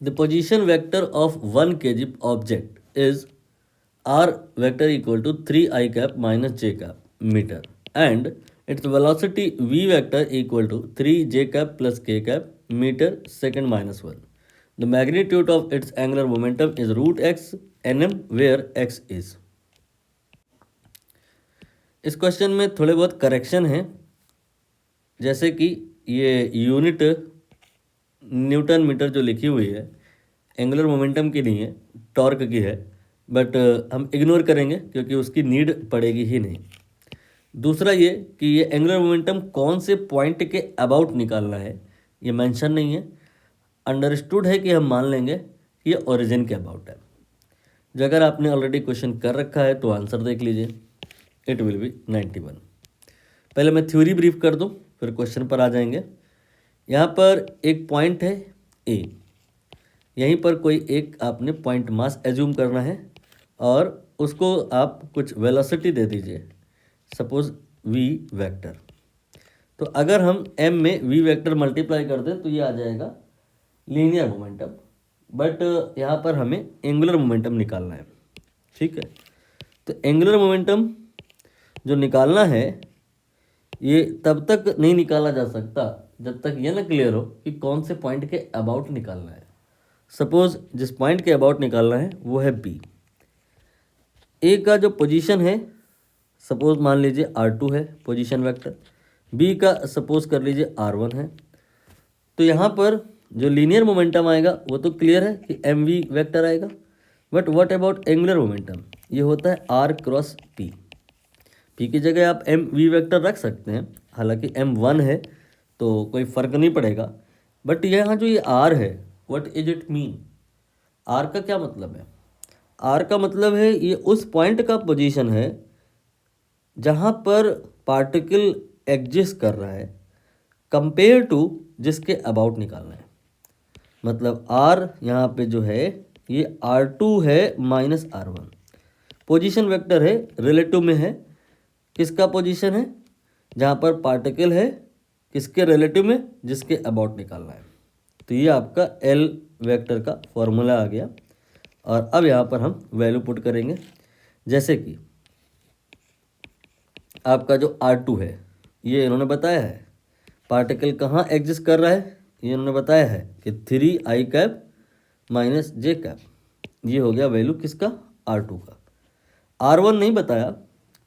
The position vector of 1 kg object is r vector equal to 3 I cap minus j cap meter and its velocity v vector equal to 3 j cap plus k cap meter second minus 1. The magnitude of its angular momentum is root x nm where x is. इस question में थोड़े बहुत correction हैं, जैसे कि ये unit Newton metre जो लिखी हुई है एंगुलर मोमेंटम की नहीं है, टॉर्क की है, बट हम इग्नोर करेंगे क्योंकि उसकी नीड पड़ेगी ही नहीं। दूसरा ये कि ये एंगुलर मोमेंटम कौन से पॉइंट के अबाउट निकालना है ये मेंशन नहीं है। अंडरस्टूड है कि हम मान लेंगे कि ये ओरिजिन के अबाउट है। जो अगर आपने ऑलरेडी क्वेश्चन कर रखा है तो आंसर देख लीजिए, इट विल बी 91। पहले मैं थ्योरी ब्रीफ कर दूं, फिर क्वेश्चन पर आ जाएंगे। यहाँ पर एक पॉइंट है ए, यहीं पर कोई एक आपने पॉइंट मास एज्यूम करना है और उसको आप कुछ वेलोसिटी दे दीजिए, सपोज वी वेक्टर। तो अगर हम एम में वी वेक्टर मल्टीप्लाई कर दें तो ये आ जाएगा लीनियर मोमेंटम, बट यहाँ पर हमें एंगुलर मोमेंटम निकालना है। ठीक है, तो एंगुलर मोमेंटम जो निकालना है ये तब तक नहीं निकाला जा सकता जब तक ये ना क्लियर हो कि कौन से पॉइंट के अबाउट निकालना है। सपोज जिस पॉइंट के अबाउट निकालना है वो है बी। ए का जो पोजीशन है सपोज मान लीजिए R2 है पोजीशन वेक्टर, बी का सपोज कर लीजिए R1 है। तो यहाँ पर जो लीनियर मोमेंटम आएगा वो तो क्लियर है कि एम वी वेक्टर आएगा, but what about angular momentum? ये होता है R क्रॉस पी। पी की जगह आप एम वी वेक्टर रख सकते हैं, हालांकि M1 है तो कोई फ़र्क नहीं पड़ेगा, बट यहाँ जो ये R है what is it mean? R का क्या मतलब है? R का मतलब है ये उस पॉइंट का पोजीशन है जहाँ पर पार्टिकल एग्जिस्ट कर रहा है कंपेयर टू जिसके अबाउट निकालना है। मतलब R यहाँ पे जो है ये R2 है माइनस R1, पोजीशन वेक्टर है, रिलेटिव में है। किसका पोजीशन है? जहाँ पर पार्टिकल है, किसके रिलेटिव में? जिसके अबाउट निकालना है। तो ये आपका L वेक्टर का फॉर्मूला आ गया। और अब यहाँ पर हम वैल्यू पुट करेंगे, जैसे कि आपका जो R2 है ये इन्होंने बताया है पार्टिकल कहाँ एग्जिस्ट कर रहा है, ये इन्होंने बताया है कि 3 I cap minus J cap. ये हो गया वैल्यू किसका? R2 का। R1 नहीं बताया,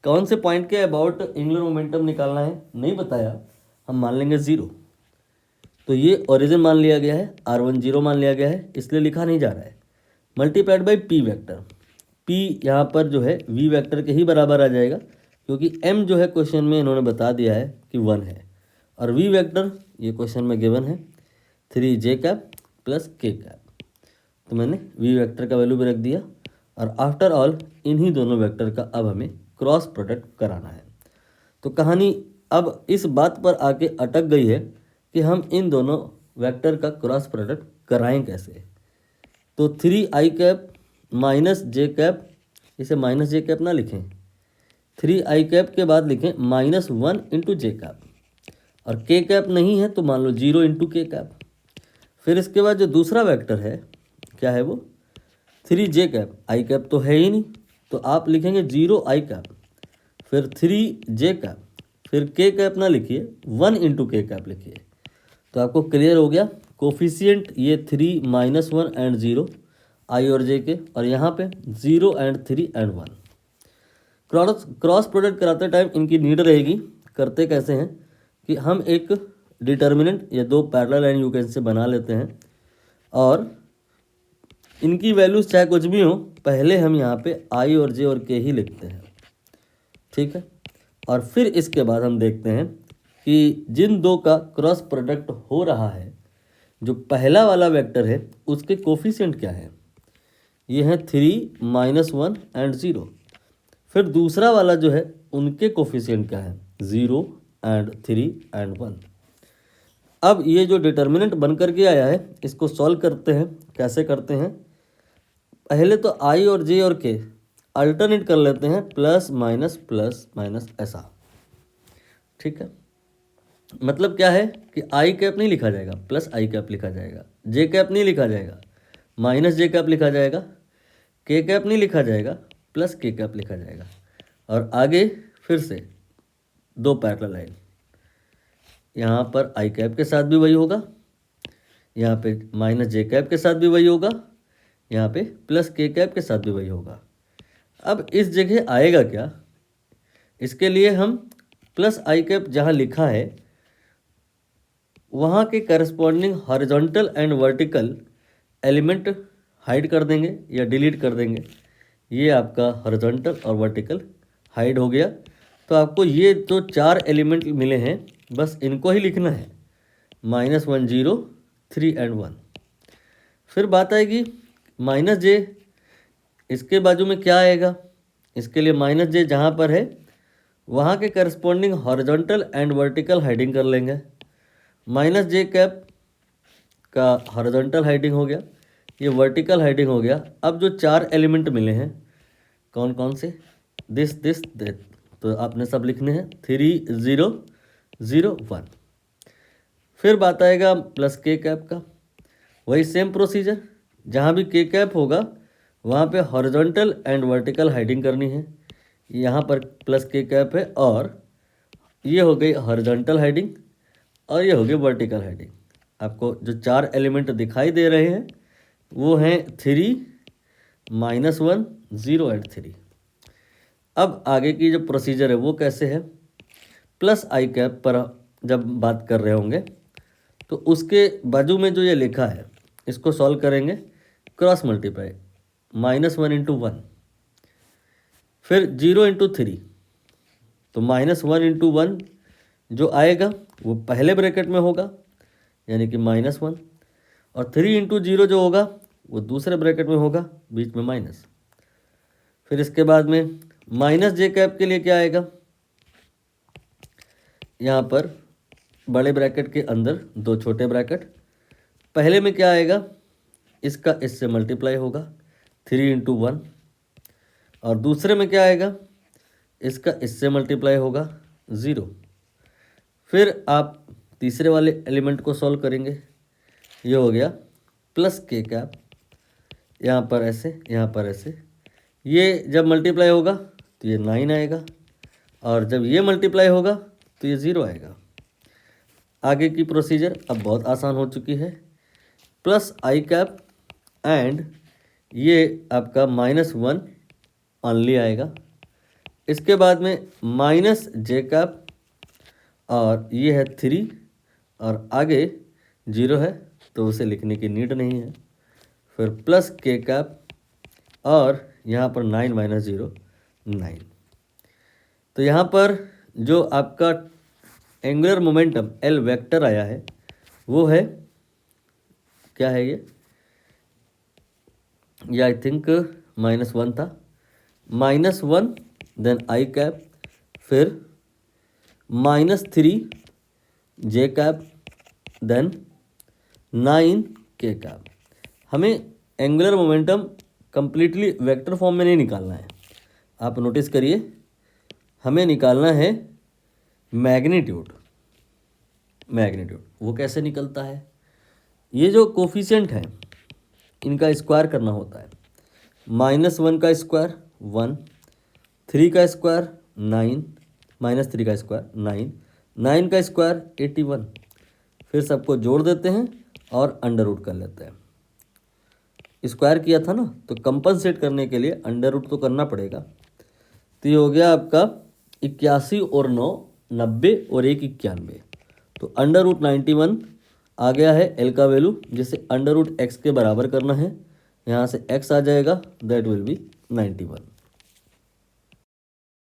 कौन से पॉइंट के अबाउट एंगुलर मोमेंटम निकालना है नहीं बताया, हम मान लेंगे 0। तो ये ओरिजिन मान लिया गया है, R1 0 मान लिया गया है, इसलिए लिखा नहीं जा रहा है। Multiplied by P vector, P यहाँ पर जो है वी वेक्टर के ही बराबर आ जाएगा क्योंकि एम जो है क्वेश्चन में इन्होंने बता दिया है कि 1 है, और वी वेक्टर ये क्वेश्चन में गिवन है 3 j कैप प्लस के कैप। तो मैंने वी वेक्टर का वैल्यू भी रख दिया, और आफ्टर ऑल इन्हीं दोनों वेक्टर का अब हमें क्रॉस प्रोडक्ट कराना है। तो कहानी अब इस बात पर आके अटक गई है कि हम इन दोनों वेक्टर का क्रॉस प्रोडक्ट कराएं कैसे। तो 3 I cap minus J cap, इसे माइनस जे कैप ना लिखें, 3 I कैप के बाद लिखें -1 इंटू जे कैप, और के कैप नहीं है तो मान लो 0 इंटू के कैप। फिर इसके बाद जो दूसरा वेक्टर है क्या है वो 3 j कैप, I कैप तो है ही नहीं, तो आप लिखेंगे 0 I कैप, फिर 3 j कैप, फिर के कैप ना लिखिए 1 इंटू के कैप लिखिए। तो आपको क्लियर हो गया कोफिशिएंट ये 3 -1 एंड 0 I और j के, और यहाँ पे 0 एंड 3 एंड 1। क्रॉस प्रोडक्ट कराते टाइम इनकी नीड रहेगी। करते कैसे हैं कि हम एक डिटर्मिनेंट या दो parallel line you can say बना लेते हैं, और इनकी वैल्यूज चाहे कुछ भी हो, पहले हम यहाँ पे I और J और K ही लिखते हैं। ठीक है, और फिर इसके बाद हम देखते हैं कि जिन दो का क्रॉस प्रोडक्ट हो रहा है, जो पहला वाला वेक्टर है उसके कोफिशिएंट क्या है, ये है 3 -1 एंड 0। फिर दूसरा वाला जो है उनके कोफिशिएंट क्या है, 0 एंड 3 एंड 1। अब ये जो डिटर्मिनेंट बन करके आया है इसको सॉल्व करते हैं। कैसे करते हैं? पहले तो I और J और K अल्टरनेट कर लेते हैं, प्लस माइनस ऐसा। ठीक है, मतलब क्या है कि I कैप नहीं लिखा जाएगा, प्लस I कैप लिखा जाएगा, J कैप नहीं लिखा जाएगा, माइनस जे कैप लिखा जाएगा, के कैप नहीं लिखा जाएगा, प्लस के कैप लिखा जाएगा। और आगे फिर से दो पैरेलल लाइन, यहाँ पर आई कैप के साथ भी वही होगा, यहाँ पे माइनस जे कैप के साथ भी वही होगा, यहाँ पे प्लस के कैप के साथ भी वही होगा। अब इस जगह आएगा क्या, इसके लिए हम प्लस आई कैप जहाँ लिखा है वहाँ के corresponding horizontal and vertical element hide कर देंगे या डिलीट कर देंगे। ये आपका हॉरिजॉन्टल और वर्टिकल हाइड हो गया। तो आपको ये जो 4 एलिमेंट मिले हैं बस इनको ही लिखना है, -1 0 3 एंड 1। फिर बात आएगी माइनस जे, इसके बाजू में क्या आएगा, इसके लिए माइनस जे जहाँ पर है वहाँ के corresponding horizontal and vertical hiding कर लेंगे। माइनस जे कैप का हॉरिजॉन्टल हाइडिंग हो गया, ये वर्टिकल हाइडिंग हो गया। अब जो 4 एलिमेंट मिले हैं कौन कौन से, दिस दैट, तो आपने सब लिखने हैं 3 0 0 1। फिर बात आएगा प्लस के कैप का, वही सेम प्रोसीजर, जहाँ भी के कैप होगा वहाँ पे हॉरिजॉन्टल एंड वर्टिकल हाइडिंग करनी है। यहाँ पर प्लस के कैप है और ये हो गई हॉरिजॉन्टल हाइडिंग और ये हो गई वर्टिकल हाइडिंग। आपको जो 4 एलिमेंट दिखाई दे रहे हैं वो हैं 3 -1 0 एंड 3। अब आगे की जो प्रोसीजर है वो कैसे है, प्लस आई कैप पर जब बात कर रहे होंगे तो उसके बाजू में जो ये लिखा है इसको सॉल्व करेंगे, क्रॉस मल्टीप्लाई, -1 × 1, फिर 0 × 3, तो -1 × 1 जो आएगा वो पहले ब्रैकेट में होगा यानी कि -1, और 3 × 0 जो होगा वो दूसरे ब्रैकेट में होगा, बीच में माइनस। फिर इसके बाद में माइनस जे कैप के लिए क्या आएगा, यहाँ पर बड़े ब्रैकेट के अंदर 2 छोटे ब्रैकेट, पहले में क्या आएगा, इसका इससे मल्टीप्लाई होगा 3 × 1, और दूसरे में क्या आएगा, इसका इससे मल्टीप्लाई होगा 0। फिर आप तीसरे वाले एलिमेंट को सॉल्व करेंगे, ये हो गया प्लस के कैप, यहाँ पर ऐसे यहाँ पर ऐसे, ये जब मल्टीप्लाई होगा तो ये 9 आएगा, और जब ये मल्टीप्लाई होगा तो ये 0 आएगा। आगे की प्रोसीजर अब बहुत आसान हो चुकी है, प्लस आई कैप एंड ये आपका -1 ऑनली आएगा। इसके बाद में माइनस जे कैप और ये है 3 और आगे 0 है तो उसे लिखने की नीड नहीं है। फिर प्लस के कैप और यहाँ पर 9 - 0 9। तो यहाँ पर जो आपका एंगुलर मोमेंटम एल वेक्टर आया है वो है, क्या है ये आई थिंक -1 था, -1 देन आई कैप, फिर -3 जे कैप, देन 9 के कैप। हमें angular momentum completely vector form में नहीं निकालना है, आप नोटिस करिए, हमें निकालना है मैग्नीट्यूड। वो कैसे निकलता है, ये जो कोफिशिएंट है इनका स्क्वायर करना होता है। -1 का स्क्वायर 1, 3 का स्क्वायर 9, -3 का स्क्वायर 9, 9 का स्क्वायर 81। फिर सबको जोड़ देते हैं और अंडर रूट कर लेते हैं। स्क्वायर किया था ना तो कंपनसेट करने के लिए अंडर रूट तो करना पड़ेगा। तो ये हो गया आपका 81 और 9 90 और 1 91। तो √91 आ गया है एल का वैल्यू, जिसे √x के बराबर करना है। यहाँ से x आ जाएगा, दैट विल बी 91।